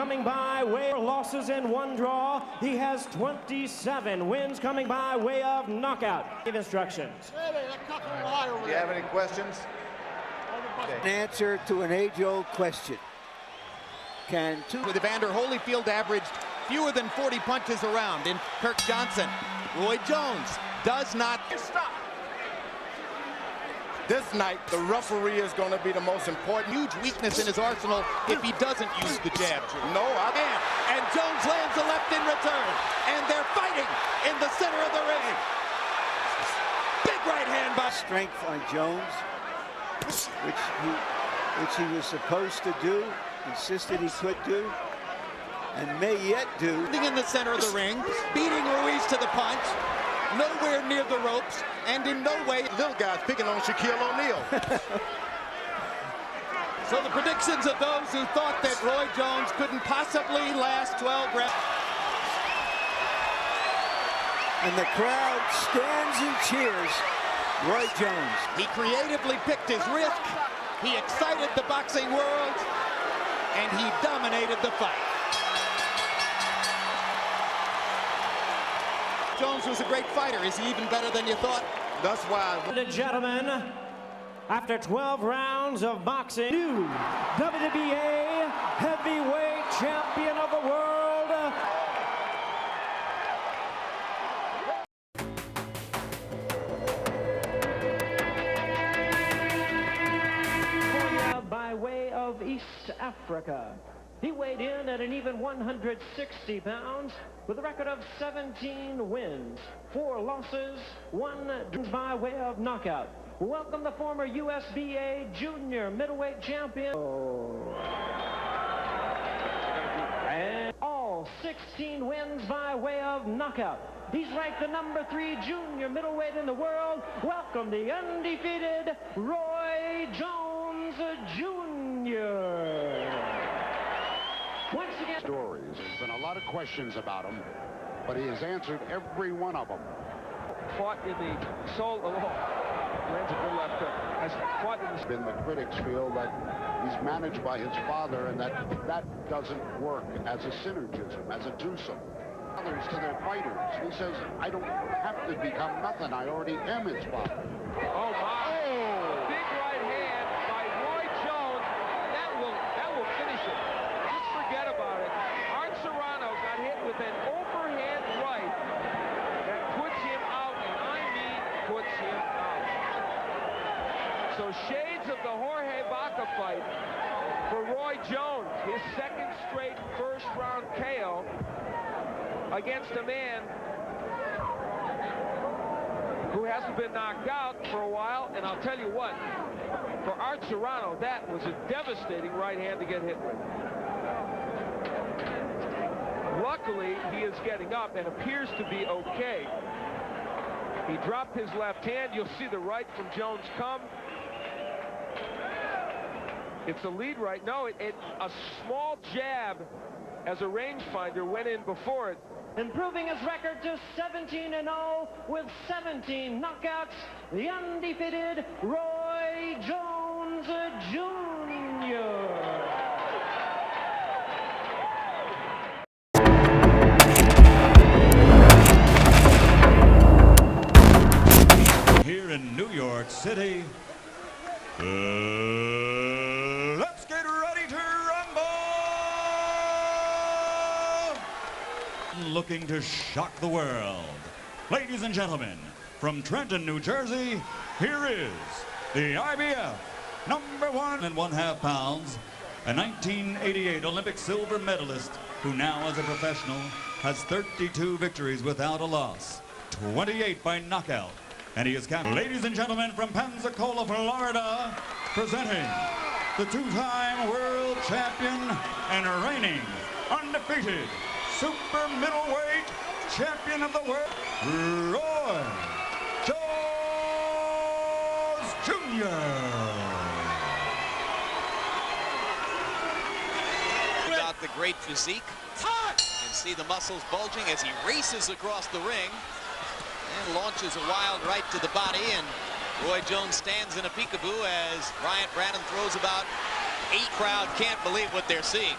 coming by way of losses in one draw. He has 27 wins coming by way of knockout. Give instructions. Do you have any questions? An answer to an age-old question. Can two... With Evander Holyfield averaged fewer than 40 punches around in Kirk Johnson. Roy Jones does not stop. This night, the referee is going to be the most important. Huge weakness in his arsenal if he doesn't use the jab. No, I can't. And Jones lands a left in return. And they're fighting in the center of the ring. Big right hand by... Strength on Jones, which he was supposed to do, insisted he could do, and may yet do. In the center of the ring, beating Ruiz to the punch. Nowhere near the ropes, and in no way... Little guy's picking on Shaquille O'Neal. So the predictions of those who thought that Roy Jones couldn't possibly last 12 rounds. And the crowd stands and cheers Roy Jones. He creatively picked his risk, he excited the boxing world, and he dominated the fight. Jones was a great fighter. Is he even better than you thought? That's why. Ladies and gentlemen, after 12 rounds of boxing, new WBA heavyweight champion of the world. By way of East Africa. He weighed in at an even 160 pounds with a record of 17 wins, 4 losses, 1 by way of knockout. Welcome the former USBA junior middleweight champion. And all 16 wins by way of knockout. He's ranked the number 3 junior middleweight in the world. Welcome the undefeated Roy Jones Jr. Once again, stories. There's been a lot of questions about him, but he has answered every one of them. Fought in the soul alone. Lands a good left hook. Has fought in the... The critics feel that he's managed by his father and that doesn't work as a synergism, as a twosome. Others to their fighters. He says, I don't have to become nothing. I already am his father. Oh, my. Oh. Big right hand by Roy Jones. That will finish it. Just forget about it. Art Serrano got hit with an overhand right that puts him out, and I mean puts him out. So shades of the Jorge Baca fight for Roy Jones. His second straight first-round KO against a man who hasn't been knocked out for a while. And I'll tell you what, for Art Serrano, that was a devastating right hand to get hit with. Luckily, he is getting up and appears to be okay. He dropped his left hand. You'll see the right from Jones come. It's a lead right. No, a small jab as a rangefinder went in before it. Improving his record to 17-0 with 17 knockouts, the undefeated Roy Jones Jr. Here in New York City, let's get ready to rumble! Looking to shock the world. Ladies and gentlemen, from Trenton, New Jersey, here is the IBF number 1.5 pounds, a 1988 Olympic silver medalist who now as a professional has 32 victories without a loss, 28 by knockout. And he is captain. Ladies and gentlemen, from Pensacola, Florida, presenting the 2-time world champion and reigning undefeated super middleweight champion of the world, Roy Jones Jr. Got the great physique. And see the muscles bulging as he races across the ring. And launches a wild right to the body, and Roy Jones stands in a peekaboo as Bryant Brannon throws about 8. Crowd can't believe what they're seeing.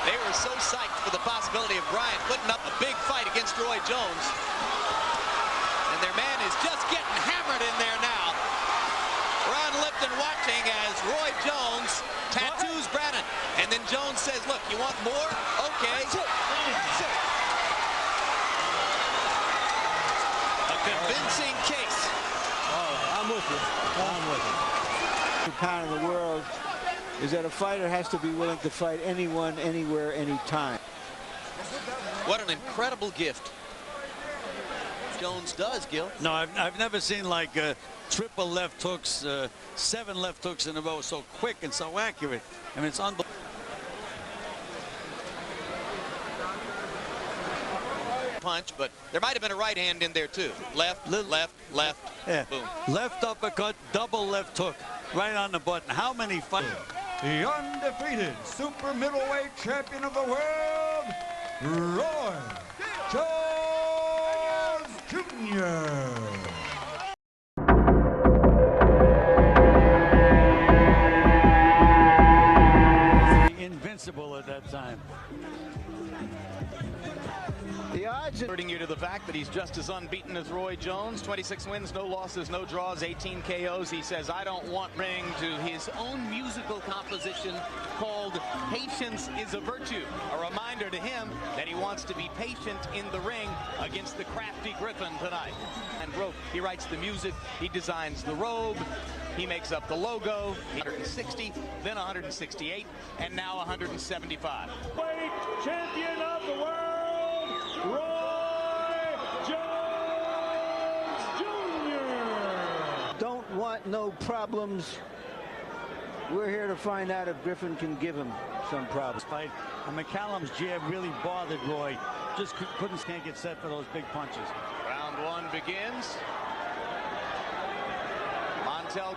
They were so psyched for the possibility of Bryant putting up a big fight against Roy Jones. And their man is just getting hammered in there now. Ron Lipton watching as Roy Jones tattoos Brannon. And then Jones says, look, you want more? Okay. A convincing case. Oh, I'm with you. I'm with you. The kind of the world is that a fighter has to be willing to fight anyone, anywhere, anytime. What an incredible gift Jones does, Gil. No, I've never seen like triple left hooks, 7 left hooks in a row, so quick and so accurate. I mean, it's unbelievable. Punch, but there might have been a right hand in there too. Left, left, left. Yeah. Boom. Left uppercut, double left hook, right on the button. How many fights? The undefeated super middleweight champion of the world, Roy Jones Jr. Invincible at that time. The odds are Alerting you to the fact that he's just as unbeaten as Roy Jones. 26 wins, no losses, no draws, 18 KOs. He says, I don't want ring to his own musical composition called Patience is a Virtue. A reminder to him that he wants to be patient in the ring against the crafty Griffin tonight. And he writes the music, he designs the robe, he makes up the logo. 160, then 168, and now 175. Weight champion of the world, Roy Jones Jr. don't want no problems. We're here to find out if Griffin can give him some problems. Fight, and McCallum's jab really bothered Roy. Just can't get set for those big punches. Round 1 begins. Montel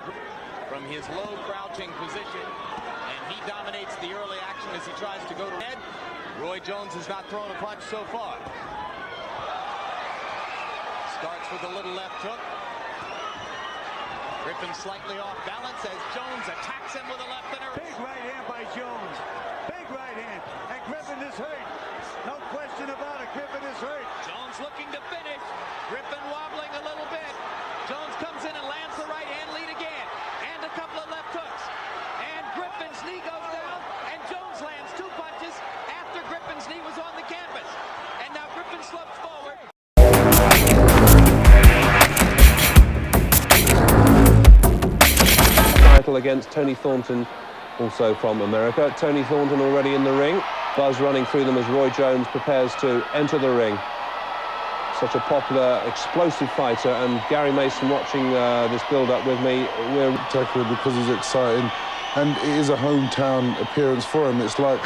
from his low crouching position, and he dominates the early action as he tries to go to head. Roy Jones has not thrown a punch so far. Starts with a little left hook. Griffin slightly off balance as Jones attacks him with a left and a Big right hand by Jones. Big right hand. And Griffin is hurt. No question about it. Griffin is hurt. Jones looking to finish. Griffin wobbling a little bit. Jones comes in and lands the right hand lead again. And a couple of left hooks. And Griffin's knee goes down. And Jones lands 2 punches after Griffin's knee was on the canvas. And now Griffin slumps forward. Title against Tony Thornton, also from America. Tony Thornton already in the ring. Buzz running through them as Roy Jones prepares to enter the ring. Such a popular, explosive fighter, and Gary Mason watching this build-up with me. We're particularly because he's exciting, and it is a hometown appearance for him. It's like,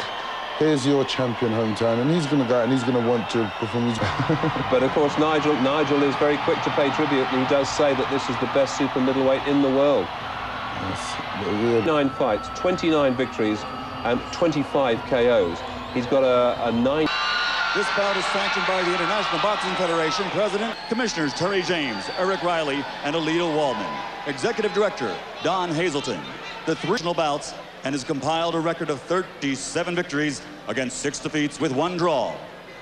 here's your champion hometown, and he's going to go out and he's going to want to perform his... But of course, Nigel is very quick to pay tribute, and he does say that this is the best super middleweight in the world. Yes, 9 fights, 29 victories, and 25 KOs. He's got a 9... This bout is sanctioned by the International Boxing Federation President, Commissioners Terry James, Eric Riley, and Alito Waldman. Executive Director, Don Hazelton. The 3 national bouts, and has compiled a record of 37 victories against 6 defeats with 1 draw.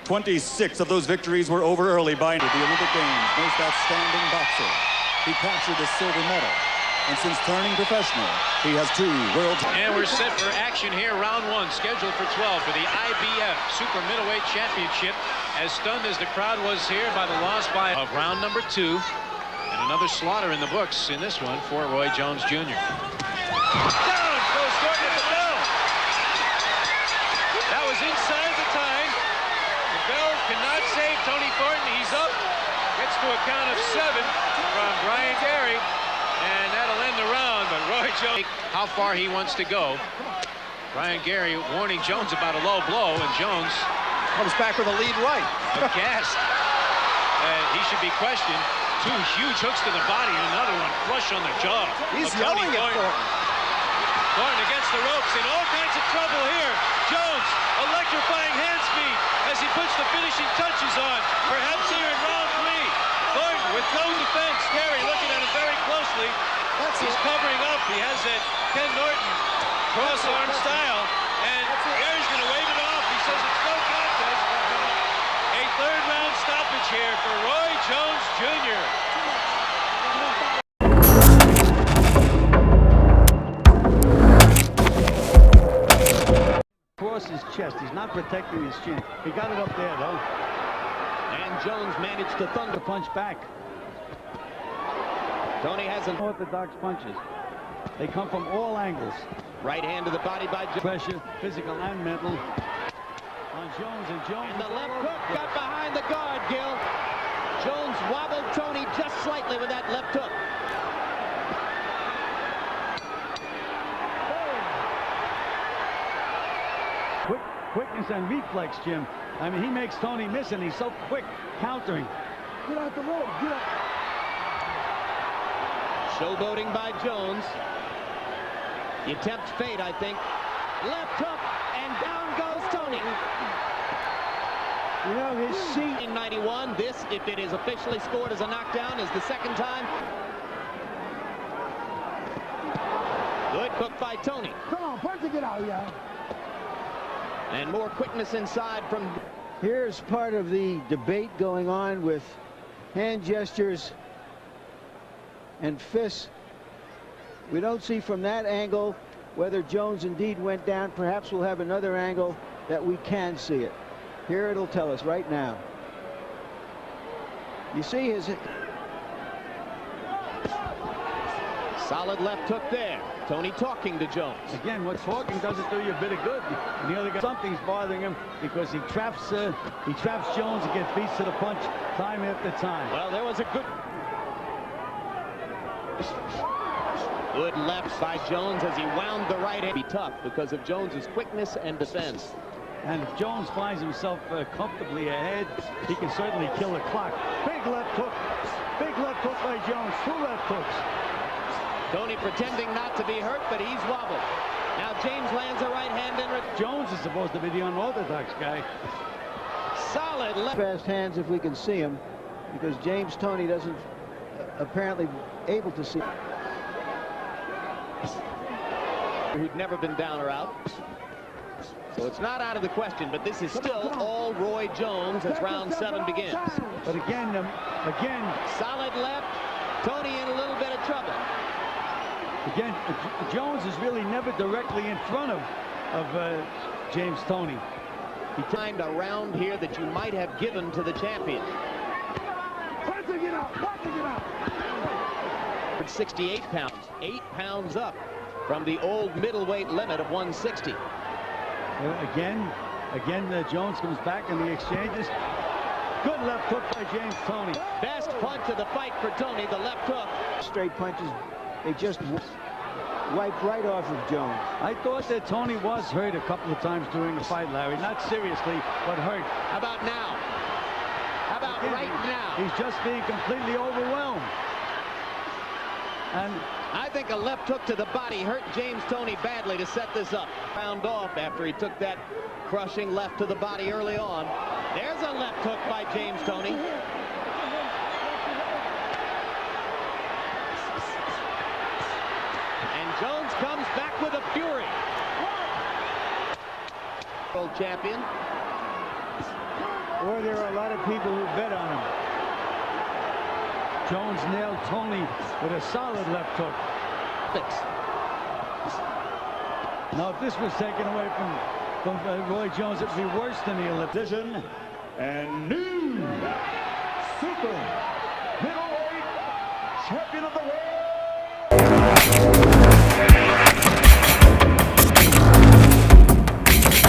26 of those victories were over early by the Olympic Games most outstanding boxer. He captured the silver medal. And since turning professional, he has 2 world... And we're set for action here, round 1, scheduled for 12 for the IBF Super Middleweight Championship. As stunned as the crowd was here by the loss of round number 2. And another slaughter in the books in this one for Roy Jones Jr. Down goes Thornton at the bell. That was inside the time. The bell cannot save Tony Thornton. He's up. Gets to a count of 7 from Brian Gary. And that'll end the round, but Roy Jones, how far he wants to go. Brian Gary warning Jones about a low blow, and Jones Comes back with a lead right. Aghast. And he should be questioned. 2 huge hooks to the body and another one flush on the jaw. He's yelling at Thornton. Thornton against the ropes, in all kinds of trouble here. Jones, electrifying hand speed as he puts the finishing touches on, perhaps here in round 3. Thornton with no defense. Gary looking at him very closely. He's covering up. He has that Ken Norton cross-arm style, and Gary's going to wave it off. He here for Roy Jones Jr. Across his chest. He's not protecting his chin. He got it up there, though. And Jones managed to thunder Punch back. Toney has an Orthodox punches. They come from all angles. right hand to the body by Jones. Pressure, physical and mental. On Jones, and Jones. And the left hook got behind the guard, Gil. Jones wobbled Toney just slightly with that left hook. Quickness and reflex, Jim. I mean, he makes Toney miss, and he's so quick countering. Get out the road. Get out. Showboating by Jones. He tempts fate, I think. Left hook, and down goes Toney. You know, his seat. In 91, this, if it is officially scored as a knockdown, is the second time. Good hook by Toney. Come on, punch it out, yeah. And more quickness inside from... Here's part of the debate going on with hand gestures and fists. We don't see from that angle whether Jones indeed went down. Perhaps we'll have another angle that we can see it. Here it'll tell us right now. You see his... Solid left hook there. Toney talking to Jones. Again, what talking doesn't do you a bit of good. And the other guy, something's bothering him because he traps Jones and gets beats to the punch time after time. Well, there was a good left by Jones as he wound the right hand. Be tough because of Jones's quickness and defense. And if Jones finds himself comfortably ahead, he can certainly kill the clock. Big left hook by Jones. 2 left hooks. Toney pretending not to be hurt, but he's wobbled. Now James lands a right hand in. Jones is supposed to be the unorthodox guy. Solid left. Fast hands if we can see him, because James Toney doesn't apparently able to see. Who'd never been down or out. So it's not out of the question, but this is still all Roy Jones as round 7 begins. But again, solid left. Toney in a little bit of trouble. Again, Jones is really never directly in front of James Toney. He timed a round here that you might have given to the champion. 68 pounds, 8 pounds up from the old middleweight limit of 160. Again, Jones comes back in the exchanges. Good left hook by James Toney. Best punch of the fight for Toney, the left hook. Straight punches, they just wiped right off of Jones. I thought that Toney was hurt a couple of times during the fight, Larry. Not seriously, but hurt. How about now? How about right now? He's just being completely overwhelmed. And I think a left hook to the body hurt James Toney badly to set this up. Found off after he took that crushing left to the body early on. There's a left hook by James Toney. And Jones comes back with a fury. World champion. Or there are a lot of people who bet on him. Jones nailed Toney with a solid left hook. Now, if this was taken away from Roy Jones, it would be worse than the Olympic. And new super middleweight champion of the world,